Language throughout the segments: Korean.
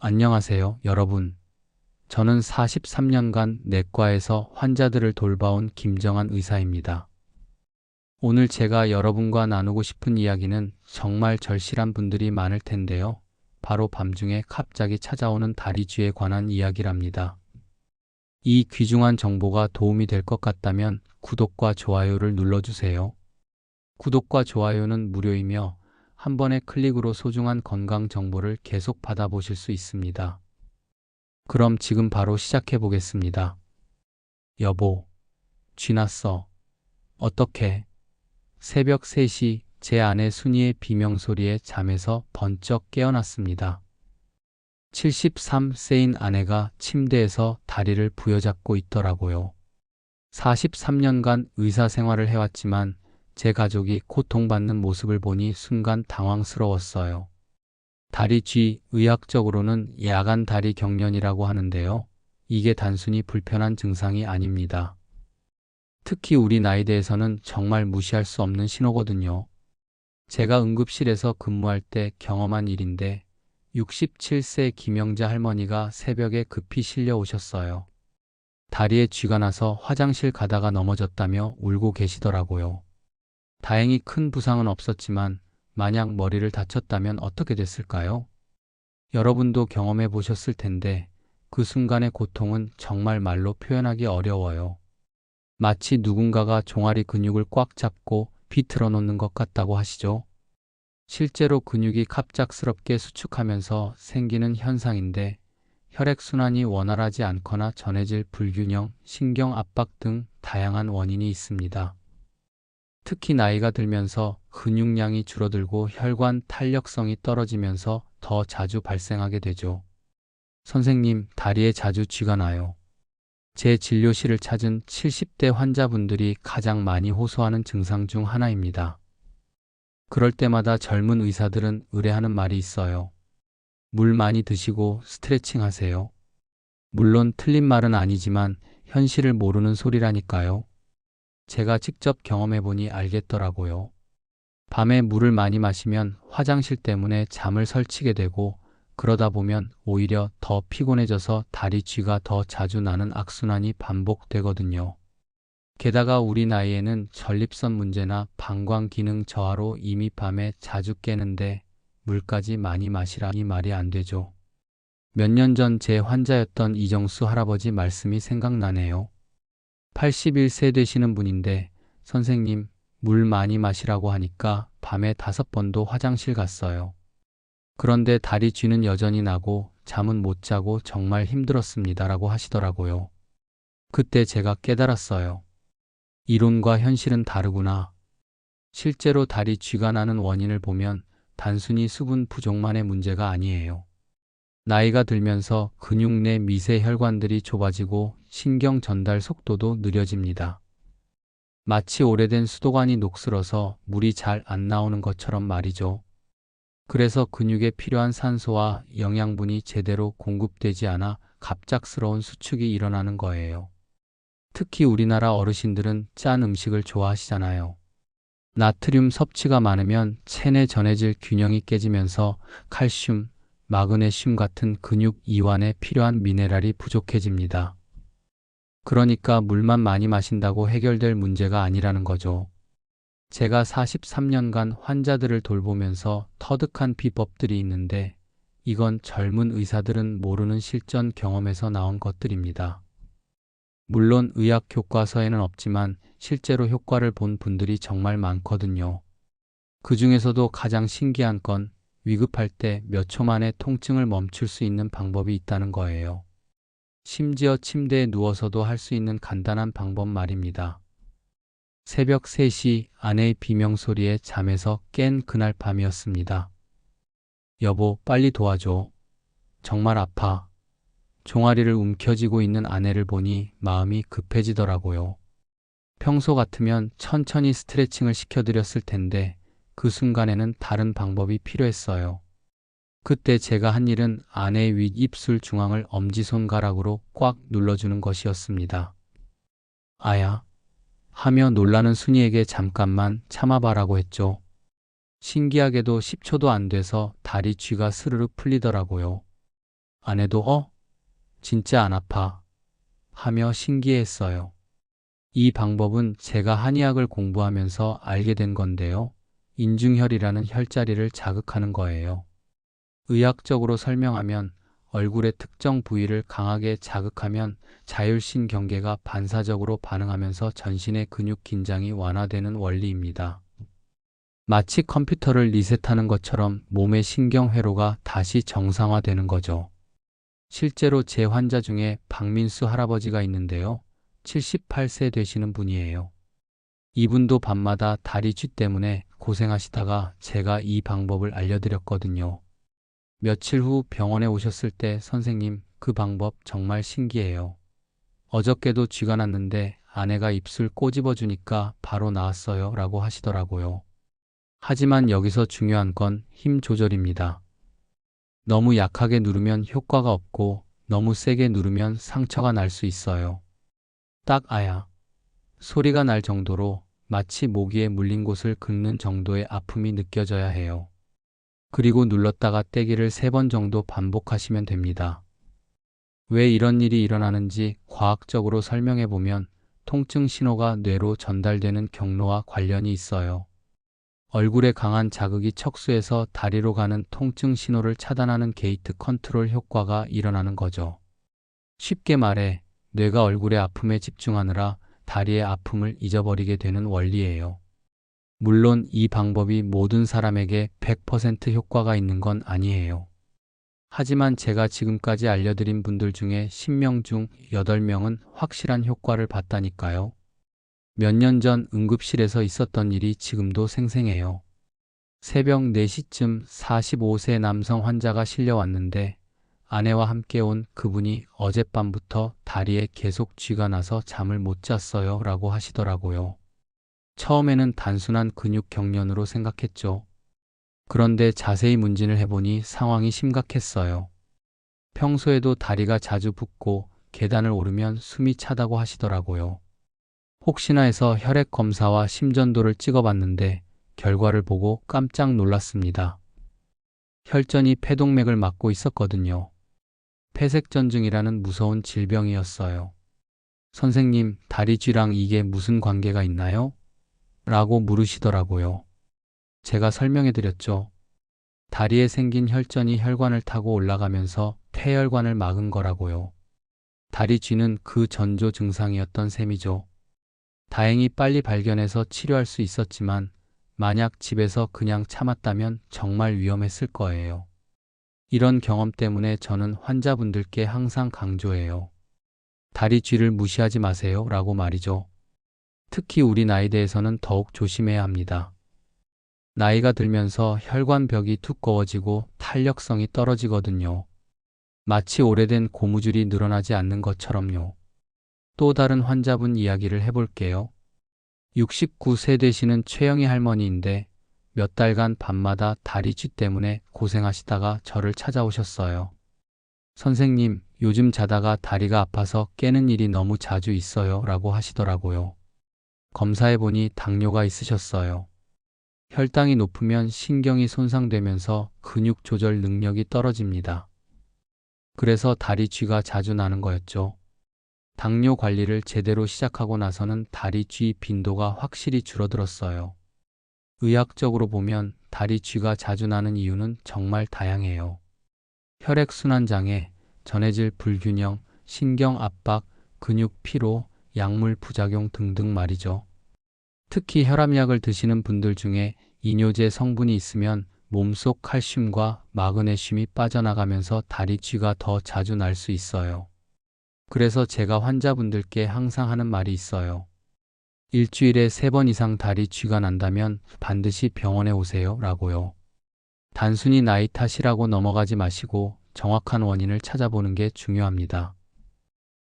안녕하세요, 여러분. 저는 43년간 내과에서 환자들을 돌봐온 김정한 의사입니다. 오늘 제가 여러분과 나누고 싶은 이야기는 정말 절실한 분들이 많을 텐데요. 바로 밤중에 갑자기 찾아오는 다리쥐에 관한 이야기랍니다. 이 귀중한 정보가 도움이 될 것 같다면 구독과 좋아요를 눌러주세요. 구독과 좋아요는 무료이며 한 번의 클릭으로 소중한 건강 정보를 계속 받아보실 수 있습니다. 그럼 지금 바로 시작해 보겠습니다. 여보, 쥐났어. 어떡해? 새벽 3시 제 아내 순이의 비명소리에 잠에서 번쩍 깨어났습니다. 73세인 아내가 침대에서 다리를 부여잡고 있더라고요. 43년간 의사 생활을 해왔지만 제 가족이 고통받는 모습을 보니 순간 당황스러웠어요. 다리쥐, 의학적으로는 야간 다리 경련이라고 하는데요. 이게 단순히 불편한 증상이 아닙니다. 특히 우리 나이대에서는 정말 무시할 수 없는 신호거든요. 제가 응급실에서 근무할 때 경험한 일인데 67세 김영자 할머니가 새벽에 급히 실려 오셨어요. 다리에 쥐가 나서 화장실 가다가 넘어졌다며 울고 계시더라고요. 다행히 큰 부상은 없었지만 만약 머리를 다쳤다면 어떻게 됐을까요? 여러분도 경험해 보셨을 텐데 그 순간의 고통은 정말 말로 표현하기 어려워요. 마치 누군가가 종아리 근육을 꽉 잡고 비틀어 놓는 것 같다고 하시죠. 실제로 근육이 갑작스럽게 수축하면서 생기는 현상인데 혈액순환이 원활하지 않거나 전해질 불균형, 신경 압박 등 다양한 원인이 있습니다. 특히 나이가 들면서 근육량이 줄어들고 혈관 탄력성이 떨어지면서 더 자주 발생하게 되죠. 선생님, 다리에 자주 쥐가 나요. 제 진료실을 찾은 70대 환자분들이 가장 많이 호소하는 증상 중 하나입니다. 그럴 때마다 젊은 의사들은 의뢰하는 말이 있어요. 물 많이 드시고 스트레칭 하세요. 물론 틀린 말은 아니지만 현실을 모르는 소리라니까요. 제가 직접 경험해보니 알겠더라고요. 밤에 물을 많이 마시면 화장실 때문에 잠을 설치게 되고 그러다 보면 오히려 더 피곤해져서 다리 쥐가 더 자주 나는 악순환이 반복되거든요. 게다가 우리 나이에는 전립선 문제나 방광 기능 저하로 이미 밤에 자주 깨는데 물까지 많이 마시라니 말이 안 되죠. 몇 년 전 제 환자였던 이정수 할아버지 말씀이 생각나네요. 81세 되시는 분인데 선생님, 물 많이 마시라고 하니까 밤에 5번도 화장실 갔어요. 그런데 다리 쥐는 여전히 나고 잠은 못 자고 정말 힘들었습니다라고 하시더라고요. 그때 제가 깨달았어요. 이론과 현실은 다르구나. 실제로 다리 쥐가 나는 원인을 보면 단순히 수분 부족만의 문제가 아니에요. 나이가 들면서 근육 내 미세 혈관들이 좁아지고 신경 전달 속도도 느려집니다. 마치 오래된 수도관이 녹슬어서 물이 잘 안 나오는 것처럼 말이죠. 그래서 근육에 필요한 산소와 영양분이 제대로 공급되지 않아 갑작스러운 수축이 일어나는 거예요. 특히 우리나라 어르신들은 짠 음식을 좋아하시잖아요. 나트륨 섭취가 많으면 체내 전해질 균형이 깨지면서 칼슘, 마그네슘 같은 근육 이완에 필요한 미네랄이 부족해집니다. 그러니까 물만 많이 마신다고 해결될 문제가 아니라는 거죠. 제가 43년간 환자들을 돌보면서 터득한 비법들이 있는데 이건 젊은 의사들은 모르는 실전 경험에서 나온 것들입니다. 물론 의학 교과서에는 없지만 실제로 효과를 본 분들이 정말 많거든요. 그 중에서도 가장 신기한 건 위급할 때 몇 초 만에 통증을 멈출 수 있는 방법이 있다는 거예요. 심지어 침대에 누워서도 할 수 있는 간단한 방법 말입니다. 새벽 3시 아내의 비명소리에 잠에서 깬 그날 밤이었습니다. 여보, 빨리 도와줘. 정말 아파. 종아리를 움켜쥐고 있는 아내를 보니 마음이 급해지더라고요. 평소 같으면 천천히 스트레칭을 시켜드렸을 텐데 그 순간에는 다른 방법이 필요했어요. 그때 제가 한 일은 아내의 윗입술 중앙을 엄지손가락으로 꽉 눌러주는 것이었습니다. 아야, 하며 놀라는 순이에게 잠깐만 참아봐라고 했죠. 신기하게도 10초도 안 돼서 다리 쥐가 스르르 풀리더라고요. 아내도 진짜 안 아파 하며 신기해했어요. 이 방법은 제가 한의학을 공부하면서 알게 된 건데요. 인중혈이라는 혈자리를 자극하는 거예요. 의학적으로 설명하면 얼굴의 특정 부위를 강하게 자극하면 자율신경계가 반사적으로 반응하면서 전신의 근육 긴장이 완화되는 원리입니다. 마치 컴퓨터를 리셋하는 것처럼 몸의 신경 회로가 다시 정상화되는 거죠. 실제로 제 환자 중에 박민수 할아버지가 있는데요. 78세 되시는 분이에요. 이분도 밤마다 다리 쥐 때문에 고생하시다가 제가 이 방법을 알려드렸거든요. 며칠 후 병원에 오셨을 때 선생님, 그 방법 정말 신기해요. 어저께도 쥐가 났는데 아내가 입술 꼬집어 주니까 바로 나았어요 라고 하시더라고요. 하지만 여기서 중요한 건 힘 조절입니다. 너무 약하게 누르면 효과가 없고 너무 세게 누르면 상처가 날 수 있어요. 딱 아야 소리가 날 정도로 마치 모기에 물린 곳을 긁는 정도의 아픔이 느껴져야 해요. 그리고 눌렀다가 떼기를 3번 정도 반복하시면 됩니다. 왜 이런 일이 일어나는지 과학적으로 설명해 보면 통증 신호가 뇌로 전달되는 경로와 관련이 있어요. 얼굴에 강한 자극이 척수에서 다리로 가는 통증 신호를 차단하는 게이트 컨트롤 효과가 일어나는 거죠. 쉽게 말해 뇌가 얼굴의 아픔에 집중하느라 다리의 아픔을 잊어버리게 되는 원리예요. 물론 이 방법이 모든 사람에게 100% 효과가 있는 건 아니에요. 하지만 제가 지금까지 알려드린 분들 중에 10명 중 8명은 확실한 효과를 봤다니까요. 몇 년 전 응급실에서 있었던 일이 지금도 생생해요. 새벽 4시쯤 45세 남성 환자가 실려왔는데 아내와 함께 온 그분이 어젯밤부터 다리에 계속 쥐가 나서 잠을 못 잤어요 라고 하시더라고요. 처음에는 단순한 근육 경련으로 생각했죠. 그런데 자세히 문진을 해보니 상황이 심각했어요. 평소에도 다리가 자주 붓고 계단을 오르면 숨이 차다고 하시더라고요. 혹시나 해서 혈액 검사와 심전도를 찍어봤는데 결과를 보고 깜짝 놀랐습니다. 혈전이 폐동맥을 막고 있었거든요. 폐색전증이라는 무서운 질병이었어요. 선생님, 다리 쥐랑 이게 무슨 관계가 있나요? 라고 물으시더라고요. 제가 설명해 드렸죠. 다리에 생긴 혈전이 혈관을 타고 올라가면서 폐혈관을 막은 거라고요. 다리 쥐는 그 전조 증상이었던 셈이죠. 다행히 빨리 발견해서 치료할 수 있었지만 만약 집에서 그냥 참았다면 정말 위험했을 거예요. 이런 경험 때문에 저는 환자분들께 항상 강조해요. 다리 쥐를 무시하지 마세요 라고 말이죠. 특히 우리 나이대에서는 더욱 조심해야 합니다. 나이가 들면서 혈관벽이 두꺼워지고 탄력성이 떨어지거든요. 마치 오래된 고무줄이 늘어나지 않는 것처럼요. 또 다른 환자분 이야기를 해볼게요. 69세 되시는 최영희 할머니인데 몇 달간 밤마다 다리 쥐 때문에 고생하시다가 저를 찾아오셨어요. 선생님, 요즘 자다가 다리가 아파서 깨는 일이 너무 자주 있어요 라고 하시더라고요. 검사해보니 당뇨가 있으셨어요. 혈당이 높으면 신경이 손상되면서 근육 조절 능력이 떨어집니다. 그래서 다리 쥐가 자주 나는 거였죠. 당뇨 관리를 제대로 시작하고 나서는 다리 쥐 빈도가 확실히 줄어들었어요. 의학적으로 보면 다리 쥐가 자주 나는 이유는 정말 다양해요. 혈액순환 장애, 전해질 불균형, 신경 압박, 근육 피로, 약물 부작용 등등 말이죠. 특히 혈압약을 드시는 분들 중에 이뇨제 성분이 있으면 몸속 칼슘과 마그네슘이 빠져나가면서 다리 쥐가 더 자주 날 수 있어요. 그래서 제가 환자분들께 항상 하는 말이 있어요. 일주일에 3번 이상 다리 쥐가 난다면 반드시 병원에 오세요 라고요. 단순히 나이 탓이라고 넘어가지 마시고 정확한 원인을 찾아보는 게 중요합니다.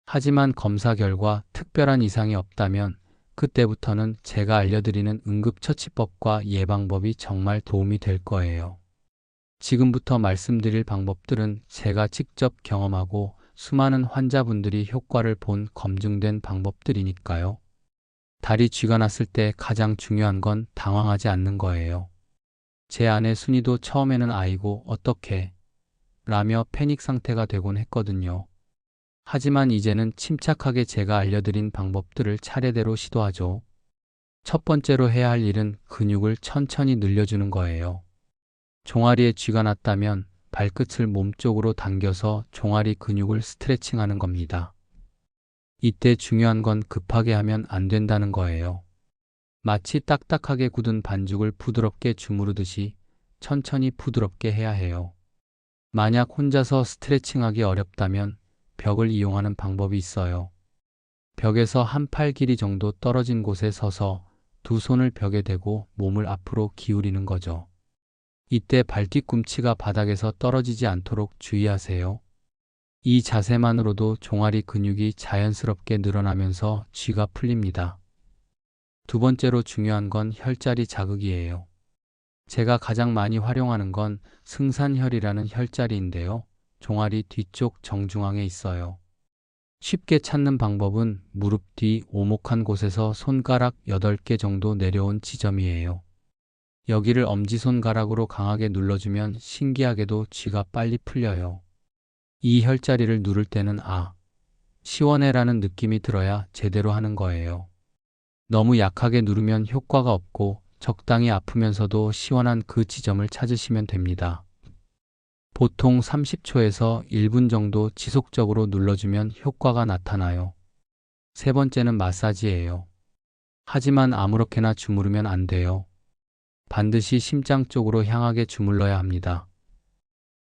하지만 검사 결과 특별한 이상이 없다면 그때부터는 제가 알려드리는 응급처치법과 예방법이 정말 도움이 될 거예요. 지금부터 말씀드릴 방법들은 제가 직접 경험하고 수많은 환자분들이 효과를 본 검증된 방법들이니까요. 다리 쥐가 났을 때 가장 중요한 건 당황하지 않는 거예요. 제 아내 순이도 처음에는 아이고 어떡해 라며 패닉 상태가 되곤 했거든요. 하지만 이제는 침착하게 제가 알려드린 방법들을 차례대로 시도하죠. 첫 번째로 해야 할 일은 근육을 천천히 늘려주는 거예요. 종아리에 쥐가 났다면 발끝을 몸쪽으로 당겨서 종아리 근육을 스트레칭하는 겁니다. 이때 중요한 건 급하게 하면 안 된다는 거예요. 마치 딱딱하게 굳은 반죽을 부드럽게 주무르듯이 천천히 부드럽게 해야 해요. 만약 혼자서 스트레칭하기 어렵다면 벽을 이용하는 방법이 있어요. 벽에서 한 팔 길이 정도 떨어진 곳에 서서 두 손을 벽에 대고 몸을 앞으로 기울이는 거죠. 이때 발뒤꿈치가 바닥에서 떨어지지 않도록 주의하세요. 이 자세만으로도 종아리 근육이 자연스럽게 늘어나면서 쥐가 풀립니다. 두 번째로 중요한 건 혈자리 자극이에요. 제가 가장 많이 활용하는 건 승산혈이라는 혈자리인데요. 종아리 뒤쪽 정중앙에 있어요. 쉽게 찾는 방법은 무릎 뒤 오목한 곳에서 손가락 8개 정도 내려온 지점이에요. 여기를 엄지손가락으로 강하게 눌러주면 신기하게도 쥐가 빨리 풀려요. 이 혈자리를 누를 때는 시원해라는 느낌이 들어야 제대로 하는 거예요. 너무 약하게 누르면 효과가 없고 적당히 아프면서도 시원한 그 지점을 찾으시면 됩니다. 보통 30초에서 1분 정도 지속적으로 눌러주면 효과가 나타나요. 세 번째는 마사지예요. 하지만 아무렇게나 주무르면 안 돼요. 반드시 심장 쪽으로 향하게 주물러야 합니다.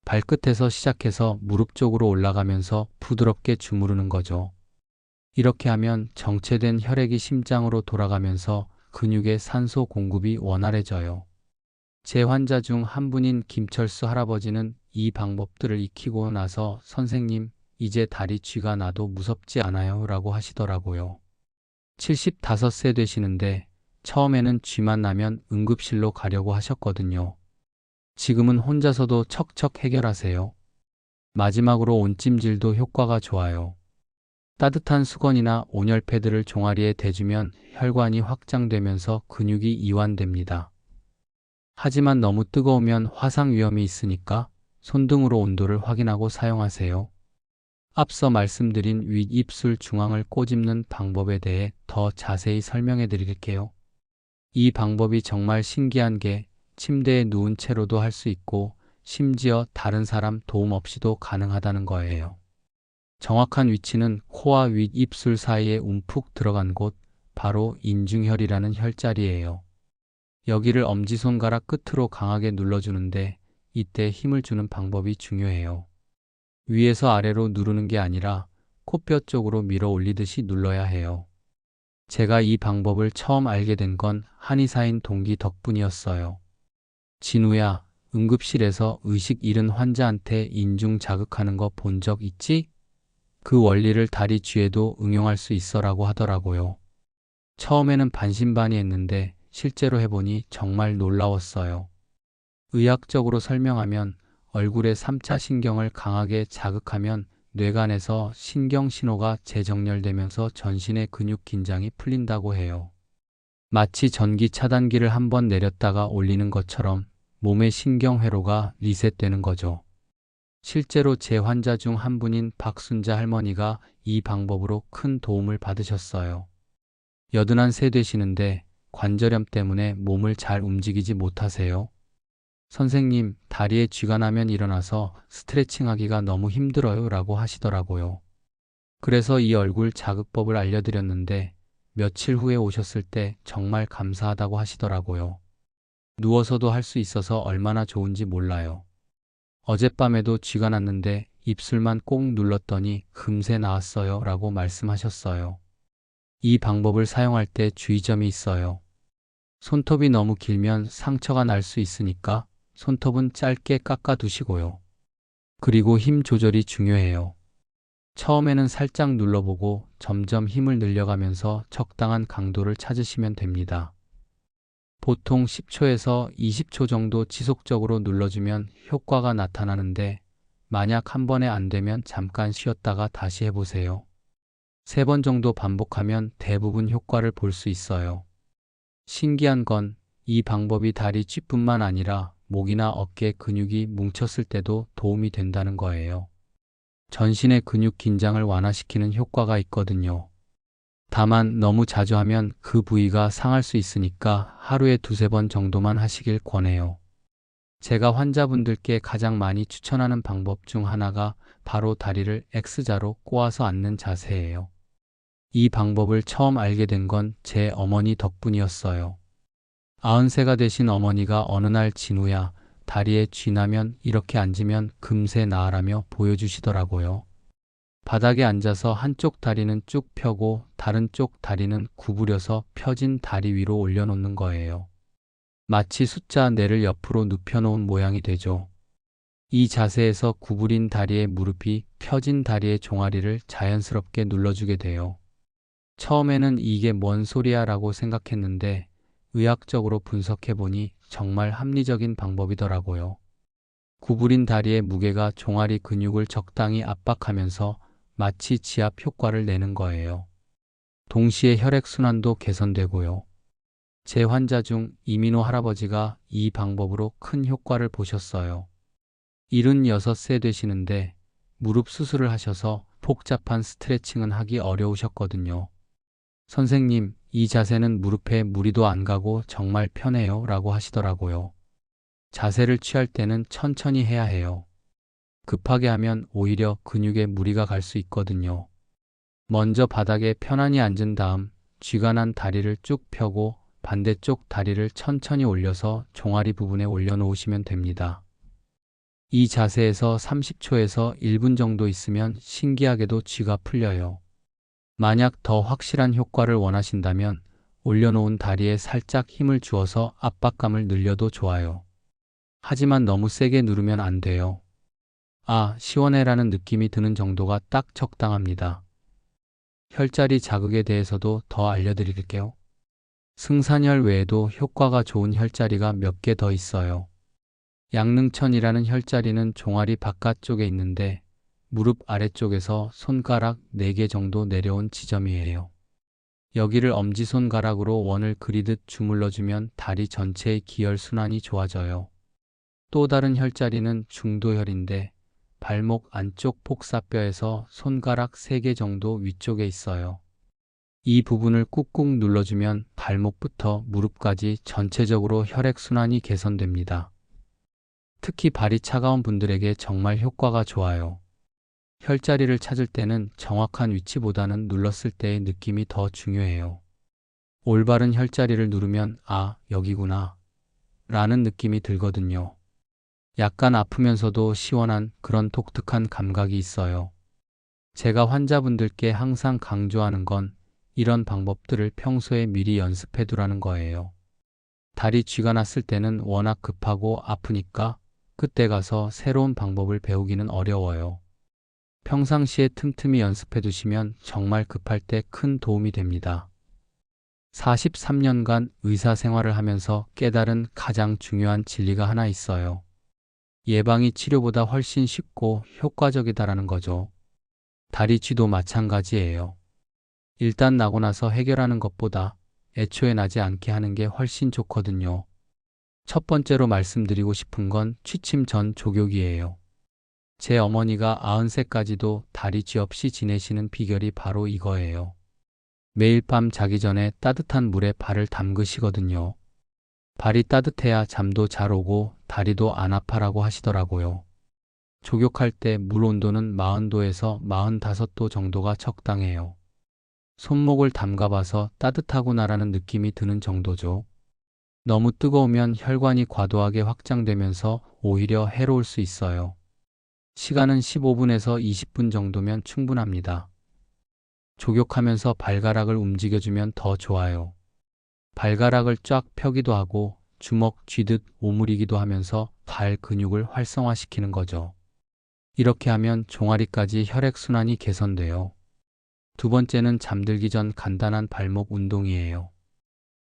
발끝에서 시작해서 무릎 쪽으로 올라가면서 부드럽게 주무르는 거죠. 이렇게 하면 정체된 혈액이 심장으로 돌아가면서 근육의 산소 공급이 원활해져요. 제 환자 중 한 분인 김철수 할아버지는 이 방법들을 익히고 나서 선생님, 이제 다리 쥐가 나도 무섭지 않아요 라고 하시더라고요. 75세 되시는데 처음에는 쥐만 나면 응급실로 가려고 하셨거든요. 지금은 혼자서도 척척 해결하세요. 마지막으로 온찜질도 효과가 좋아요. 따뜻한 수건이나 온열 패드를 종아리에 대주면 혈관이 확장되면서 근육이 이완됩니다. 하지만 너무 뜨거우면 화상 위험이 있으니까 손등으로 온도를 확인하고 사용하세요. 앞서 말씀드린 윗입술 중앙을 꼬집는 방법에 대해 더 자세히 설명해 드릴게요. 이 방법이 정말 신기한 게 침대에 누운 채로도 할 수 있고 심지어 다른 사람 도움 없이도 가능하다는 거예요. 정확한 위치는 코와 윗입술 사이에 움푹 들어간 곳, 바로 인중혈이라는 혈자리예요. 여기를 엄지손가락 끝으로 강하게 눌러주는데 이때 힘을 주는 방법이 중요해요. 위에서 아래로 누르는 게 아니라 코뼈 쪽으로 밀어 올리듯이 눌러야 해요. 제가 이 방법을 처음 알게 된 건 한의사인 동기 덕분이었어요. 진우야, 응급실에서 의식 잃은 환자한테 인중 자극하는 거 본 적 있지? 그 원리를 다리 쥐에도 응용할 수 있어라고 하더라고요. 처음에는 반신반의했는데 실제로 해보니 정말 놀라웠어요. 의학적으로 설명하면 얼굴의 3차 신경을 강하게 자극하면 뇌간에서 신경 신호가 재정렬되면서 전신의 근육 긴장이 풀린다고 해요. 마치 전기 차단기를 한번 내렸다가 올리는 것처럼 몸의 신경 회로가 리셋되는 거죠. 실제로 제 환자 중 한 분인 박순자 할머니가 이 방법으로 큰 도움을 받으셨어요. 81세 되시는데 관절염 때문에 몸을 잘 움직이지 못하세요. 선생님, 다리에 쥐가 나면 일어나서 스트레칭하기가 너무 힘들어요 라고 하시더라고요. 그래서 이 얼굴 자극법을 알려드렸는데 며칠 후에 오셨을 때 정말 감사하다고 하시더라고요. 누워서도 할 수 있어서 얼마나 좋은지 몰라요. 어젯밤에도 쥐가 났는데 입술만 꼭 눌렀더니 금세 나았어요 라고 말씀하셨어요. 이 방법을 사용할 때 주의점이 있어요. 손톱이 너무 길면 상처가 날 수 있으니까 손톱은 짧게 깎아 두시고요. 그리고 힘 조절이 중요해요. 처음에는 살짝 눌러보고 점점 힘을 늘려가면서 적당한 강도를 찾으시면 됩니다. 보통 10초에서 20초 정도 지속적으로 눌러주면 효과가 나타나는데 만약 한 번에 안 되면 잠깐 쉬었다가 다시 해보세요. 3번 정도 반복하면 대부분 효과를 볼 수 있어요. 신기한 건 이 방법이 다리 쥐뿐만 아니라 목이나 어깨 근육이 뭉쳤을 때도 도움이 된다는 거예요. 전신의 근육 긴장을 완화시키는 효과가 있거든요. 다만 너무 자주 하면 그 부위가 상할 수 있으니까 하루에 두세 번 정도만 하시길 권해요. 제가 환자분들께 가장 많이 추천하는 방법 중 하나가 바로 다리를 X자로 꼬아서 앉는 자세예요. 이 방법을 처음 알게 된 건 제 어머니 덕분이었어요. 90세가 되신 어머니가 어느 날 진우야, 다리에 쥐나면 이렇게 앉으면 금세 나으라며 보여주시더라고요. 바닥에 앉아서 한쪽 다리는 쭉 펴고 다른 쪽 다리는 구부려서 펴진 다리 위로 올려놓는 거예요. 마치 숫자 4를 옆으로 눕혀놓은 모양이 되죠. 이 자세에서 구부린 다리의 무릎이 펴진 다리의 종아리를 자연스럽게 눌러주게 돼요. 처음에는 이게 뭔 소리야 라고 생각했는데 의학적으로 분석해보니 정말 합리적인 방법이더라고요. 구부린 다리의 무게가 종아리 근육을 적당히 압박하면서 마치 지압 효과를 내는 거예요. 동시에 혈액순환도 개선되고요. 제 환자 중 이민호 할아버지가 이 방법으로 큰 효과를 보셨어요. 76세 되시는데 무릎 수술을 하셔서 복잡한 스트레칭은 하기 어려우셨거든요. 선생님, 이 자세는 무릎에 무리도 안 가고 정말 편해요 라고 하시더라고요. 자세를 취할 때는 천천히 해야 해요. 급하게 하면 오히려 근육에 무리가 갈 수 있거든요. 먼저 바닥에 편안히 앉은 다음 쥐가 난 다리를 쭉 펴고 반대쪽 다리를 천천히 올려서 종아리 부분에 올려놓으시면 됩니다. 이 자세에서 30초에서 1분 정도 있으면 신기하게도 쥐가 풀려요. 만약 더 확실한 효과를 원하신다면 올려놓은 다리에 살짝 힘을 주어서 압박감을 늘려도 좋아요. 하지만 너무 세게 누르면 안 돼요. 아, 시원해라는 느낌이 드는 정도가 딱 적당합니다. 혈자리 자극에 대해서도 더 알려드릴게요. 승산혈 외에도 효과가 좋은 혈자리가 몇 개 더 있어요. 양릉천이라는 혈자리는 종아리 바깥쪽에 있는데 무릎 아래쪽에서 손가락 4개 정도 내려온 지점이에요. 여기를 엄지손가락으로 원을 그리듯 주물러주면 다리 전체의 기혈순환이 좋아져요. 또 다른 혈자리는 중도혈인데 발목 안쪽 복사뼈에서 손가락 3개 정도 위쪽에 있어요. 이 부분을 꾹꾹 눌러주면 발목부터 무릎까지 전체적으로 혈액순환이 개선됩니다. 특히 발이 차가운 분들에게 정말 효과가 좋아요. 혈자리를 찾을 때는 정확한 위치보다는 눌렀을 때의 느낌이 더 중요해요. 올바른 혈자리를 누르면 아, 여기구나 라는 느낌이 들거든요. 약간 아프면서도 시원한 그런 독특한 감각이 있어요. 제가 환자분들께 항상 강조하는 건 이런 방법들을 평소에 미리 연습해 두라는 거예요. 다리 쥐가 났을 때는 워낙 급하고 아프니까 그때 가서 새로운 방법을 배우기는 어려워요. 평상시에 틈틈이 연습해 두시면 정말 급할 때 큰 도움이 됩니다. 43년간 의사 생활을 하면서 깨달은 가장 중요한 진리가 하나 있어요. 예방이 치료보다 훨씬 쉽고 효과적이다라는 거죠. 다리 쥐도 마찬가지예요. 일단 나고 나서 해결하는 것보다 애초에 나지 않게 하는 게 훨씬 좋거든요. 첫 번째로 말씀드리고 싶은 건 취침 전 족욕이에요. 제 어머니가 90세까지도 다리 쥐 없이 지내시는 비결이 바로 이거예요. 매일 밤 자기 전에 따뜻한 물에 발을 담그시거든요. 발이 따뜻해야 잠도 잘 오고 다리도 안 아파라고 하시더라고요. 족욕할 때 물 온도는 40도에서 45도 정도가 적당해요. 손목을 담가봐서 따뜻하구나라는 느낌이 드는 정도죠. 너무 뜨거우면 혈관이 과도하게 확장되면서 오히려 해로울 수 있어요. 시간은 15분에서 20분 정도면 충분합니다. 족욕하면서 발가락을 움직여주면 더 좋아요. 발가락을 쫙 펴기도 하고 주먹 쥐듯 오므리기도 하면서 발 근육을 활성화시키는 거죠. 이렇게 하면 종아리까지 혈액순환이 개선돼요. 두 번째는 잠들기 전 간단한 발목 운동이에요.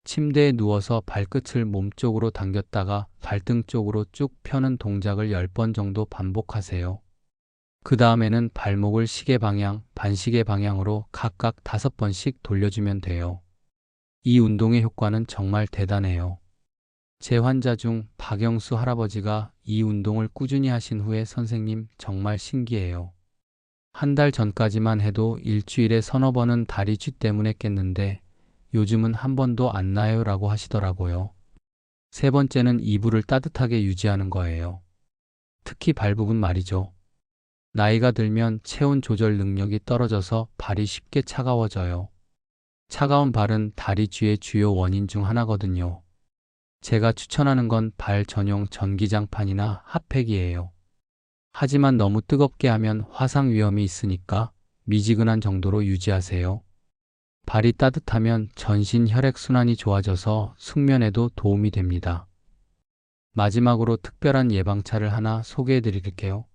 침대에 누워서 발끝을 몸쪽으로 당겼다가 발등 쪽으로 쭉 펴는 동작을 10번 정도 반복하세요. 그 다음에는 발목을 시계 방향, 반시계 방향으로 각각 5번씩 돌려주면 돼요. 이 운동의 효과는 정말 대단해요. 제 환자 중 박영수 할아버지가 이 운동을 꾸준히 하신 후에 선생님 정말 신기해요. 한 달 전까지만 해도 일주일에 서너 번은 다리 쥐 때문에 깼는데 요즘은 한 번도 안 나요 라고 하시더라고요. 세 번째는 이불을 따뜻하게 유지하는 거예요. 특히 발 부분 말이죠. 나이가 들면 체온 조절 능력이 떨어져서 발이 쉽게 차가워져요. 차가운 발은 다리 쥐의 주요 원인 중 하나거든요. 제가 추천하는 건 발 전용 전기장판이나 핫팩이에요. 하지만 너무 뜨겁게 하면 화상 위험이 있으니까 미지근한 정도로 유지하세요. 발이 따뜻하면 전신 혈액순환이 좋아져서 숙면에도 도움이 됩니다. 마지막으로 특별한 예방차를 하나 소개해 드릴게요.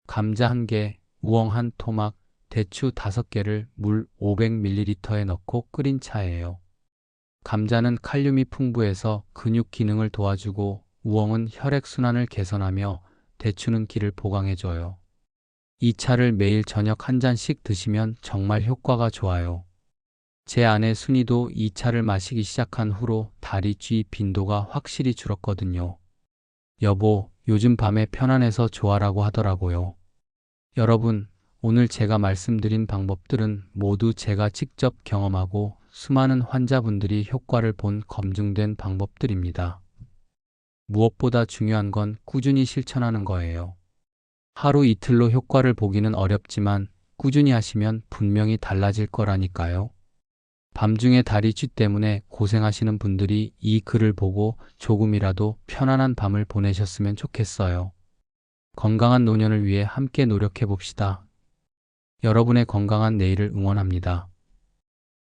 감자 1개, 우엉 1토막, 대추 5개를 물 500ml에 넣고 끓인 차예요. 감자는 칼륨이 풍부해서 근육 기능을 도와주고 우엉은 혈액순환을 개선하며 대추는 기를 보강해줘요. 이 차를 매일 저녁 한 잔씩 드시면 정말 효과가 좋아요. 제 아내 순이도 이 차를 마시기 시작한 후로 다리 쥐 빈도가 확실히 줄었거든요. 여보, 요즘 밤에 편안해서 좋아라고 하더라고요. 여러분, 오늘 제가 말씀드린 방법들은 모두 제가 직접 경험하고 수많은 환자분들이 효과를 본 검증된 방법들입니다. 무엇보다 중요한 건 꾸준히 실천하는 거예요. 하루 이틀로 효과를 보기는 어렵지만 꾸준히 하시면 분명히 달라질 거라니까요. 밤중에 다리 쥐 때문에 고생하시는 분들이 이 글을 보고 조금이라도 편안한 밤을 보내셨으면 좋겠어요. 건강한 노년을 위해 함께 노력해 봅시다. 여러분의 건강한 내일을 응원합니다.